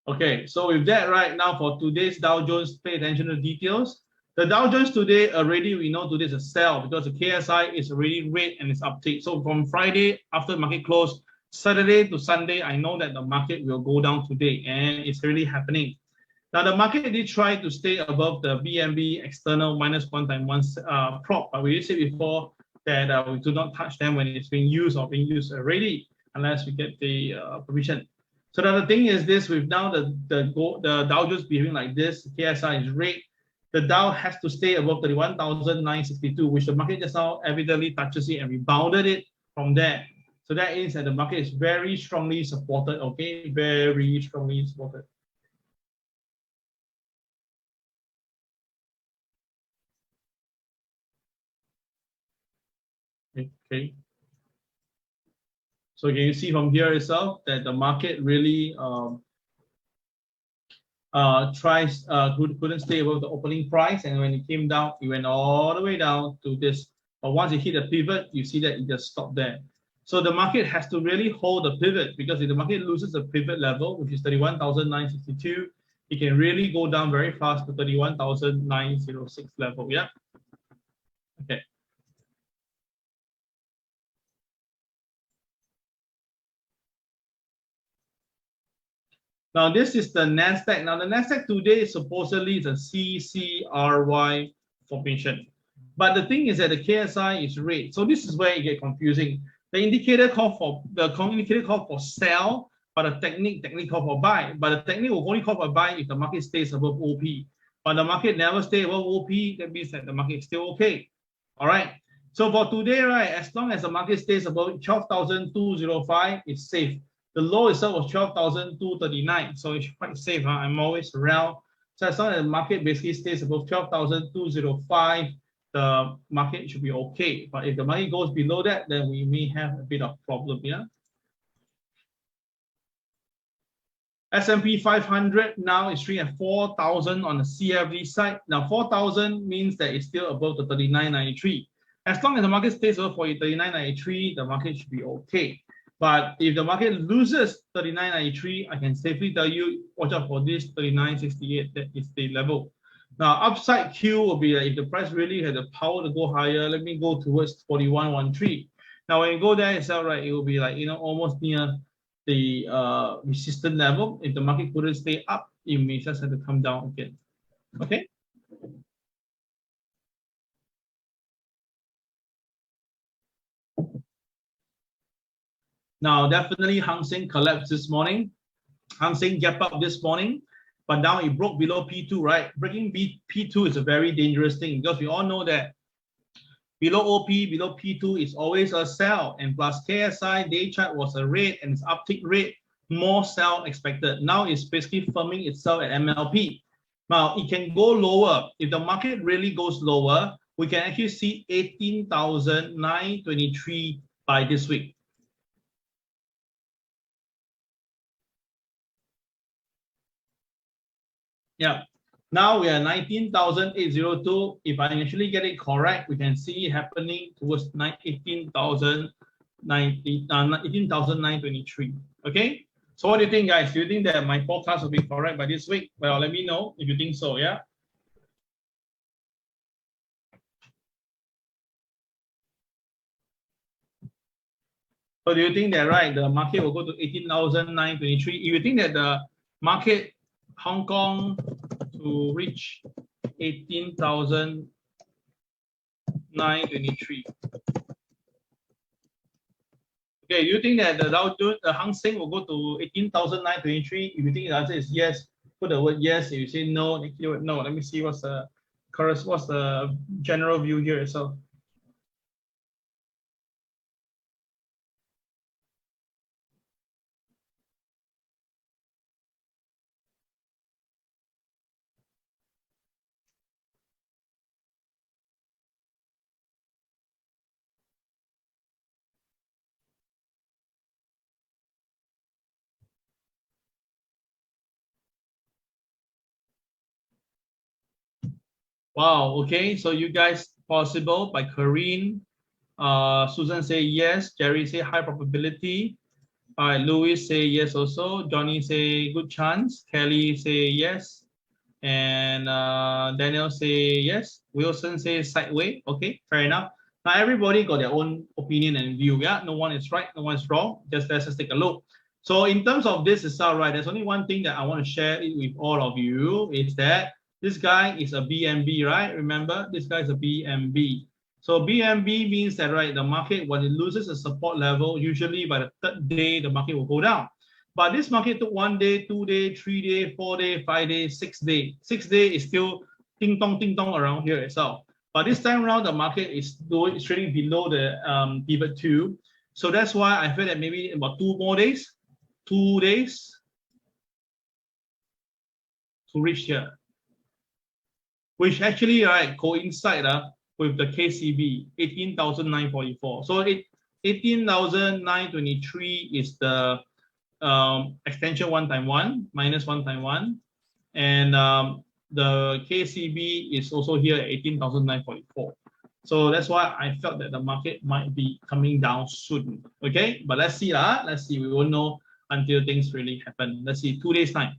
Okay, so with that right now for today's Dow Jones, pay attention to details. The Dow Jones today already, we know today is a sell because the KSI is already red and it's uptick. So from Friday after market close, Saturday to Sunday, I know that the market will go down today and it's really happening. Now the market did try to stay above the BMB external -1x1 prop, but we said before that we do not touch them when it's being used or being used already, unless we get the permission. So now the thing is this: with now the Dow Jones behaving like this, KSI is red. The Dow has to stay above 31,962, which the market just now evidently touches it and rebounded it from there. So that means that the market is very strongly supported. Okay, very strongly supported. Okay. So can you see from here itself that the market really couldn't stay above the opening price, and when it came down, it went all the way down to this. But once it hit a pivot, you see that it just stopped there. So the market has to really hold the pivot, because if the market loses the pivot level, which is 31,962, it can really go down very fast to 31,906 level. Yeah. Okay. Now this is the Nasdaq. Now the Nasdaq today supposedly is a CCRY formation, but the thing is that the KSI is red. So this is where it gets confusing. The indicator call for sell, but the technique call for buy. But the technique will only call for buy if the market stays above OP. But the market never stays above OP. That means that the market is still okay. All right. So for today, right, as long as the market stays above 12,205, it's safe. The low itself was 12,239, so it's quite safe. Huh? I'm always around. So as long as the market basically stays above 12,205, the market should be okay. But if the market goes below that, then we may have a bit of problem. Yeah. S&P 500 now is trading at 4,000 on the CFD side. Now 4,000 means that it's still above the 39.93. As long as the market stays above 39.93, the market should be okay. But if the market loses 39.93, I can safely tell you, watch out for this 39.68. That is the level. Now, upside Q will be if the price really has the power to go higher. Let me go towards 41.13. Now, when you go there itself, right, it will be like almost near the resistance level. If the market couldn't stay up, it may just have to come down again. Okay. Now, definitely Hang Seng collapsed this morning. Hang Seng gap up this morning, but now it broke below P2, right? Breaking P2 is a very dangerous thing, because we all know that below OP, below P2 is always a sell, and plus KSI day chart was a red and it's uptick red, more sell expected. Now it's basically firming itself at MLP. Now it can go lower. If the market really goes lower, we can actually see 18,923 by this week. Yeah, now we are 19,802. If I actually get it correct, we can see it happening towards 18,923. Okay, so what do you think, guys? Do you think that my forecast will be correct by this week? Well, let me know if you think so. Yeah. So do you think that, right, the market will go to 18,923? If you think that the market Hong Kong to reach 18,923. Okay, you think that the Hang Seng will go to 18,923? If you think the answer is yes, put the word yes. If you say no, next word no. Let me see what's the general view here itself. Wow, okay, so you guys possible by Corinne. Susan say yes, Jerry say high probability. Louis say yes also, Johnny say good chance, Kelly say yes, and Daniel say yes, Wilson say sideways. Okay, fair enough. Now everybody got their own opinion and view. Yeah, no one is right, no one is wrong. Let's just take a look. So in terms of this itself, right, there's only one thing that I want to share it with all of you is that this guy is a BMB, right? Remember, this guy is a BMB. So BMB means that, right, the market, when it loses a support level, usually by the third day, the market will go down. But this market took 1 day, 2 day, 3 day, 4 day, 5 day, 6 day. 6 day is still ding dong around here itself. But this time around, the market is trading below the pivot 2. So that's why I feel that maybe about 2 more days, 2 days to reach here, which actually, right, coincide with the KCB 18,944. So 18,923 is the extension 1 times 1 minus 1 times 1, and the KCB is also here at 18,944. So that's why I felt that the market might be coming down soon. Okay, but let's see, let's see. We won't know until things really happen. Let's see, 2 days time.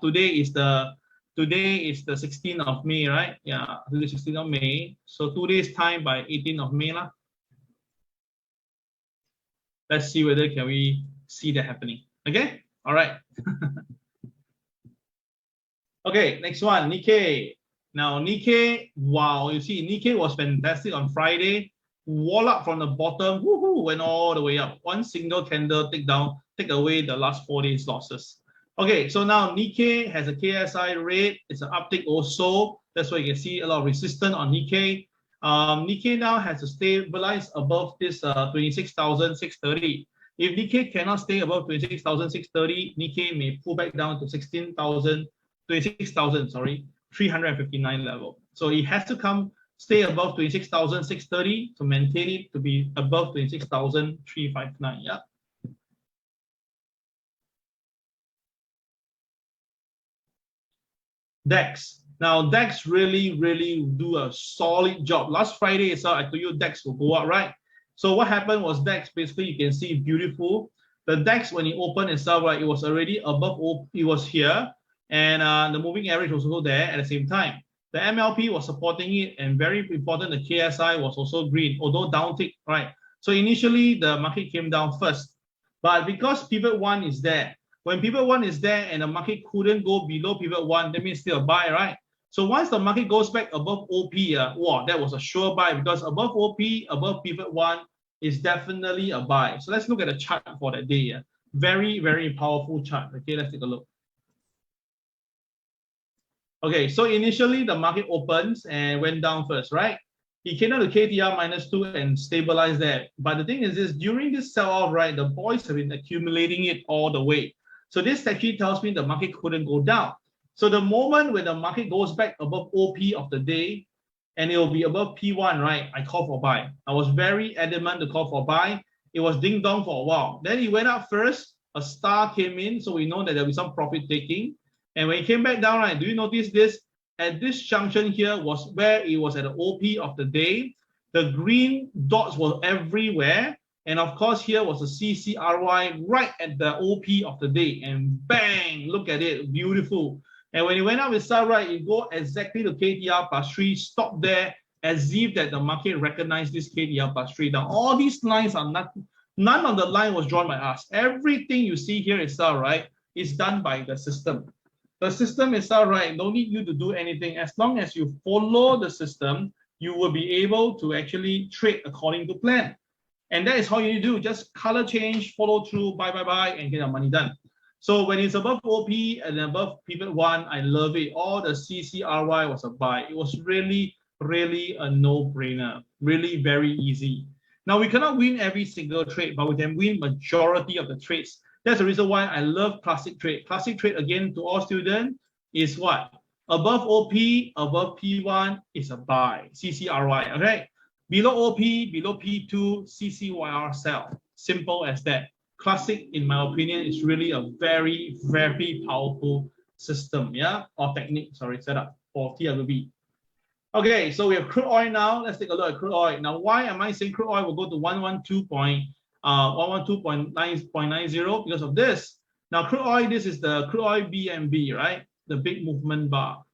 Today is the 16th of May, right? Yeah, today 16th of May. So 2 days time by 18th of May lah. Let's see whether can we see that happening. Okay, all right. Okay, next one, Nikkei. Now Nikkei, wow, you see Nikkei was fantastic on Friday. Wall up from the bottom, woohoo, went all the way up. One single candle take away the last 4 days losses. Okay, so now Nikkei has a KSI rate. It's an uptick also. That's why you can see a lot of resistance on Nikkei. Nikkei now has to stabilize above this 26,630. If Nikkei cannot stay above 26,630, Nikkei may pull back down to 359 level. So it has to stay above 26,630 to maintain it to be above 26,359. Yeah. DAX. Now DAX really do a solid job. Last Friday, so I told you DAX will go up, right? So what happened was DAX, basically you can see beautiful. The DAX, when it opened itself, right, it was already above, it was here, and the moving average was also there at the same time. The MLP was supporting it, and very important, the KSI was also green, although downtick, right? So initially the market came down first, but because pivot 1 is there, when pivot 1 is there and the market couldn't go below pivot 1, that means still a buy, right? So once the market goes back above OP, wow, that was a sure buy, because above OP, above pivot 1 is definitely a buy. So let's look at the chart for that day. Very powerful chart. Okay, let's take a look. Okay, so initially the market opens and went down first, right? It came down to KTR -2 and stabilized there. But the thing is this, during this sell-off, right, the boys have been accumulating it all the way. So this actually tells me the market couldn't go down. So the moment when the market goes back above OP of the day, and it will be above P1, right, I call for buy. I was very adamant to call for buy. It was ding dong for a while. Then it went up first, a star came in, so we know that there will be some profit taking. And when it came back down, right, do you notice this? At this junction here was where it was at the OP of the day. The green dots were everywhere. And of course, here was a CCRY right at the OP of the day. And bang, look at it, beautiful. And when it went up itself, right, it go exactly to KTR +3, stop there, as if that the market recognized this KTR +3. Now, all these lines are not, none of the line was drawn by us. Everything you see here itself, right, is done by the system. The system itself, right, don't need you to do anything. As long as you follow the system, you will be able to actually trade according to plan. And that is how you do, just color change, follow through, buy, and get your money done. So when it's above OP and above pivot 1, I love it. All the CCRY was a buy. It was really a no-brainer. Really very easy. Now we cannot win every single trade, but we can win majority of the trades. That's the reason why I love classic trade. Classic trade, again, to all students, is what? Above OP, above P1 is a buy, CCRY, okay? Below OP, below P2, CCYR sell. Simple as that. Classic, in my opinion, is really a very powerful system, yeah, or technique, sorry, setup for TWB. Okay, so we have crude oil now. Let's take a look at crude oil. Now, why am I saying crude oil will go to 112.90? Because of this. Now, crude oil, this is the crude oil BMB, right? The big movement bar.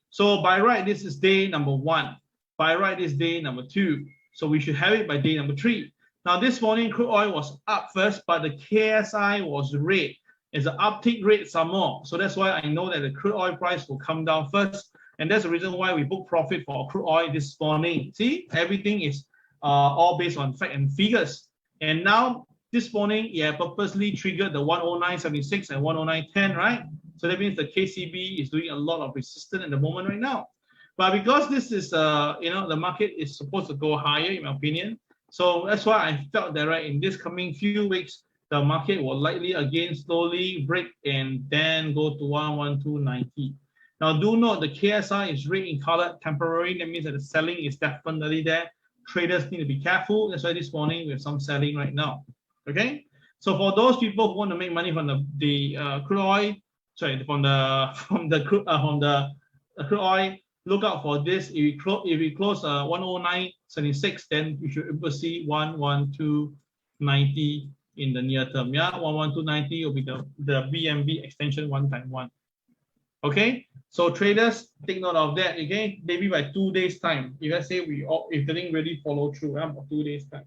So by right, this is day number 1. By right, this is day number 2. So we should have it by day number 3. Now this morning crude oil was up first, but the KSI was red. It's an uptick rate some more. So that's why I know that the crude oil price will come down first. And that's the reason why we book profit for crude oil this morning. See, everything is all based on fact and figures. And now this morning, yeah, purposely triggered the 109.76 and 109.10, right? So that means the KCB is doing a lot of resistance at the moment right now. But because this is, the market is supposed to go higher, in my opinion. So that's why I felt that, right, in this coming few weeks, the market will likely again slowly break and then go to 112.90. Now, do note the KSI is red in color, temporary. That means that the selling is definitely there. Traders need to be careful. That's why this morning we have some selling right now. Okay. So for those people who want to make money from the crude oil, sorry, from the crude oil, look out for this. If we close 109.76, then you should able to see 112.90 in the near term. Yeah, 112.90 will be the BMB extension 1x1. Okay, so traders take note of that. Okay, maybe by 2 days time. If let's say if the thing really follow through, for 2 days time.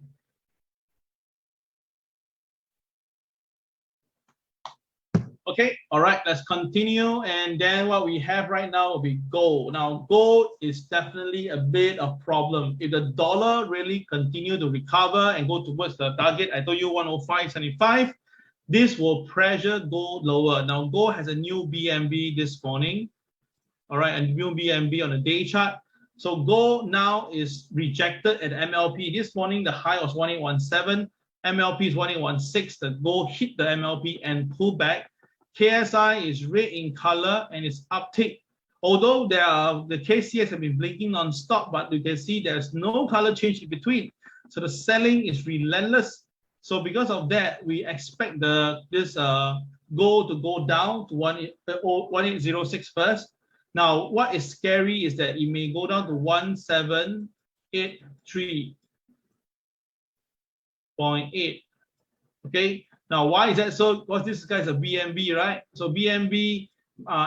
Okay, all right, let's continue. And then what we have right now will be gold. Now, gold is definitely a bit of problem. If the dollar really continue to recover and go towards the target, I told you 105.75, this will pressure gold lower. Now, gold has a new BMB this morning. All right, a new BMB on the day chart. So gold now is rejected at MLP. This morning, the high was 1817. MLP is 1816. The gold hit the MLP and pulled back. KSI is red in color and it's uptick. Although the KCS have been blinking non-stop, but you can see there's no color change in between. So the selling is relentless. So because of that, we expect this gold to go down to 1806 first. Now, what is scary is that it may go down to 1783.8. Okay. Now, why is that so? Because this guy's a BMB, right? So BMB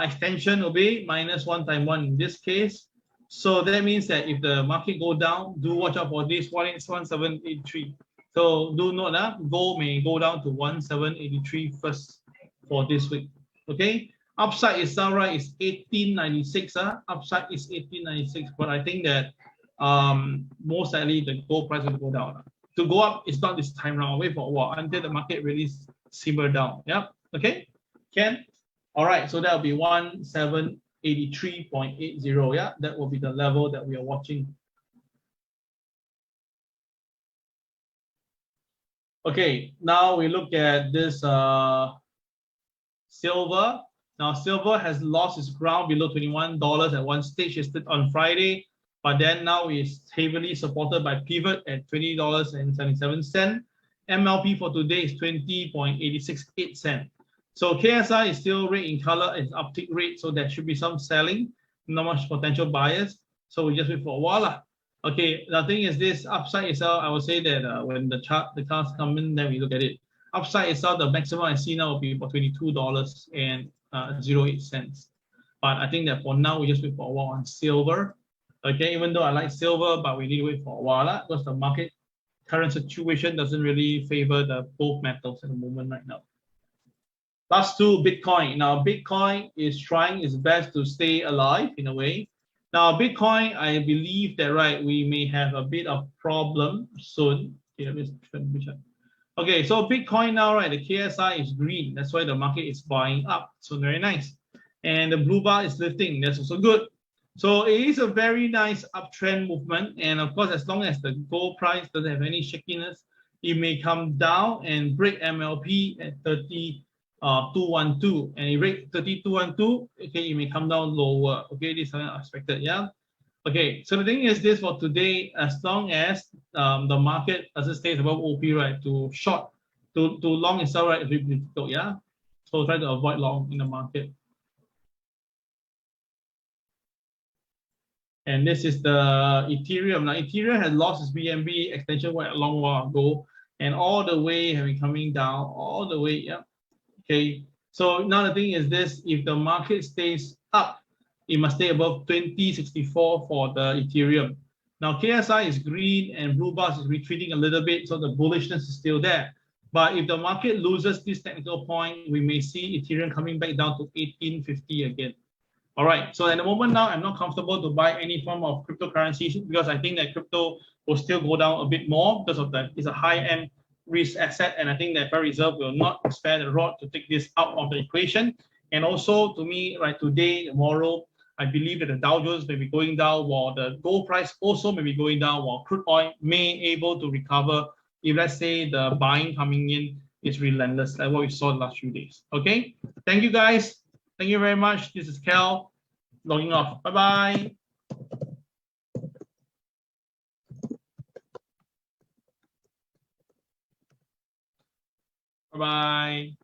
extension will be minus 1x1 in this case. So that means that if the market go down, do watch out for this 1783. So do note that gold may go down to 1783 first for this week. Okay. Upside itself, right, is 1896. Upside is 1896, but I think that most likely the gold price will go down. To go up, it's not this time round. Wait for a while until the market really simmer down. Yeah. Okay. Ken. All right. So that will be 1783.80. Yeah. That will be the level that we are watching. Okay. Now we look at this silver. Now silver has lost its ground below $21 at one stage on Friday. But then now it's heavily supported by pivot at $20.77. MLP for today is 20.868 So KSI is still red in color, it's uptick rate, so there should be some selling, not much potential buyers. So we just wait for a while. Okay, the thing is this upside itself, I would say that when the cards come in, then we look at it. Upside itself, the maximum I see now will be about $22.08. But I think that for now, we just wait for a while on silver. Okay, even though I like silver, but we need to wait for a while because the market current situation doesn't really favor the both metals at the moment right now. Last two, Bitcoin. Now, Bitcoin is trying its best to stay alive in a way. Now, Bitcoin, I believe that, right, we may have a bit of problem soon. Okay, so Bitcoin now, right, the KSI is green. That's why the market is buying up. So very nice. And the blue bar is lifting. That's also good. So it is a very nice uptrend movement. And of course, as long as the gold price doesn't have any shakiness, it may come down and break MLP at 30.212. And it break 30.212, okay, it may come down lower. Okay, this is unexpected, yeah. Okay, so the thing is this for today, as long as the market doesn't stay above OP, right, to short, to long itself, right, it's very difficult, yeah. So try to avoid long in the market. And this is the Ethereum. Now, Ethereum has lost its BNB extension quite a long while ago, and all the way have been coming down, all the way, yeah. Okay, so now the thing is this, if the market stays up, it must stay above 2064 for the Ethereum. Now KSI is green and blue bars is retreating a little bit, so the bullishness is still there. But if the market loses this technical point, we may see Ethereum coming back down to 1850 again. All right, so at the moment now, I'm not comfortable to buy any form of cryptocurrency because I think that crypto will still go down a bit more because of that. It's a high-end risk asset, and I think that Federal Reserve will not spare the rod to take this out of the equation. And also, to me, right today, tomorrow, I believe that the Dow Jones may be going down, while the gold price also may be going down, while crude oil may able to recover if, let's say, the buying coming in is relentless, like what we saw the last few days. Okay, thank you guys. Thank you very much. This is Cal logging off. Bye-bye. Bye-bye.